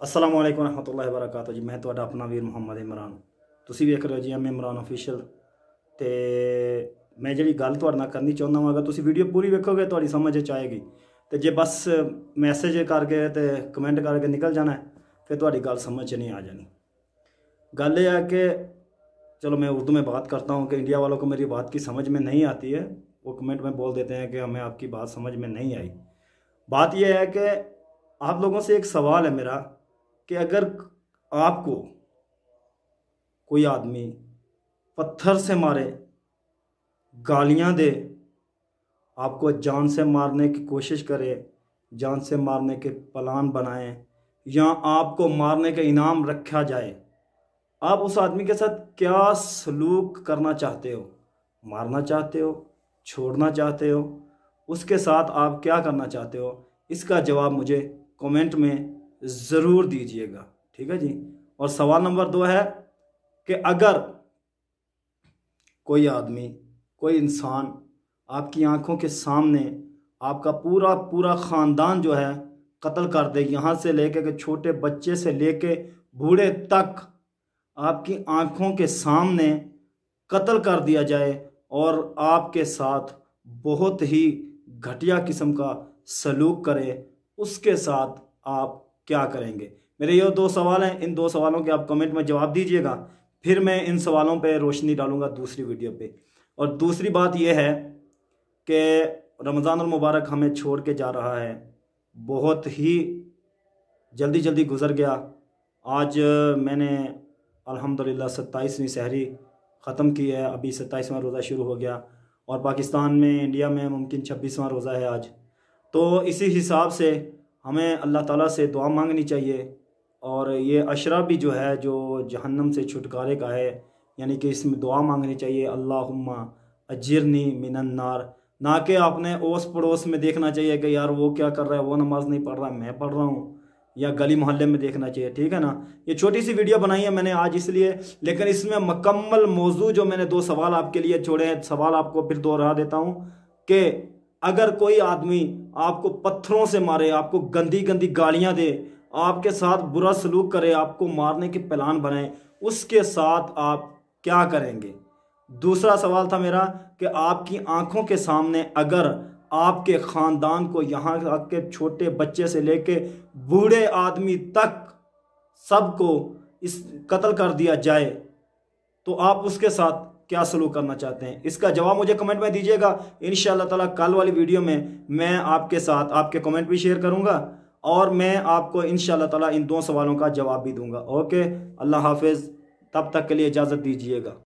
अस्सलाम वालेकुम रहमतुल्लाहि व बरकातहू जी। मैं ਤੁਹਾਡਾ अपना वीर मुहम्मद इमरान। तुसी वेख रहे हो जी इमरान ऑफिशियल। तो मैं जी गल तुहाडे नाल करनी चाहुंदा वां, अगर तुसी वीडियो पूरी वेखोगे तुहाडी समझ च आएगी। तो जे बस मैसेज करके तो कमेंट करके निकल जाना है, फिर तुहाडी गल समझ च नहीं आ जानी। गल यह है कि चलो मैं उर्दू में बात करता हूँ कि इंडिया वालों को मेरी बात की समझ में नहीं आती है, वो कमेंट में बोल देते हैं कि हमें आपकी बात समझ में नहीं आई। बात यह है कि आप लोगों से एक सवाल है मेरा कि अगर आपको कोई आदमी पत्थर से मारे, गालियां दे, आपको जान से मारने की कोशिश करे, जान से मारने के प्लान बनाए, या आपको मारने का इनाम रखा जाए, आप उस आदमी के साथ क्या सलूक करना चाहते हो? मारना चाहते हो? छोड़ना चाहते हो? उसके साथ आप क्या करना चाहते हो? इसका जवाब मुझे कमेंट में ज़रूर दीजिएगा, ठीक है जी। और सवाल नंबर 2 है कि अगर कोई आदमी, कोई इंसान आपकी आंखों के सामने आपका पूरा पूरा ख़ानदान जो है कत्ल कर दे, यहाँ से लेके कि छोटे बच्चे से लेके बूढ़े तक आपकी आंखों के सामने कत्ल कर दिया जाए और आपके साथ बहुत ही घटिया किस्म का सलूक करे, उसके साथ आप क्या करेंगे? मेरे ये 2 सवाल हैं। इन 2 सवालों के आप कमेंट में जवाब दीजिएगा, फिर मैं इन सवालों पे रोशनी डालूंगा दूसरी वीडियो पे। और दूसरी बात यह है कि रमज़ानुल मुबारक हमें छोड़ के जा रहा है, बहुत ही जल्दी जल्दी गुजर गया। आज मैंने अल्हम्दुलिल्लाह 27वीं सहरी ख़त्म की है, अभी 27वां रोज़ा शुरू हो गया और पाकिस्तान में, इंडिया में मुमकिन 26वां रोज़ा है आज। तो इसी हिसाब से हमें अल्लाह ताला से दुआ मांगनी चाहिए। और ये अशरा भी जो है, जो जहन्नम से छुटकारे का है, यानी कि इसमें दुआ मांगनी चाहिए, अल्लाहुम्मा अजिरनी मिनन नार। ना कि आपने ओस पड़ोस में देखना चाहिए कि यार वो क्या कर रहा है, वो नमाज़ नहीं पढ़ रहा है, मैं पढ़ रहा हूँ, या गली मोहल्ले में देखना चाहिए, ठीक है ना। ये छोटी सी वीडियो बनाई है मैंने आज इसलिए, लेकिन इसमें मुकम्मल मौजू जो मैंने 2 सवाल आपके लिए छोड़े हैं, सवाल आपको फिर दोहरा देता हूँ कि अगर कोई आदमी आपको पत्थरों से मारे, आपको गंदी गंदी गालियां दे, आपके साथ बुरा सलूक करे, आपको मारने के प्लान बनाए, उसके साथ आप क्या करेंगे? दूसरा सवाल था मेरा कि आपकी आंखों के सामने अगर आपके ख़ानदान को, यहाँ के छोटे बच्चे से लेके बूढ़े आदमी तक सबको इस कत्ल कर दिया जाए, तो आप उसके साथ क्या सलूक करना चाहते हैं? इसका जवाब मुझे कमेंट में दीजिएगा। इंशाअल्लाह ताला कल वाली वीडियो में मैं आपके साथ आपके कमेंट भी शेयर करूंगा और मैं आपको इंशाअल्लाह ताला इन 2 सवालों का जवाब भी दूंगा। ओके, अल्लाह हाफिज़, तब तक के लिए इजाज़त दीजिएगा।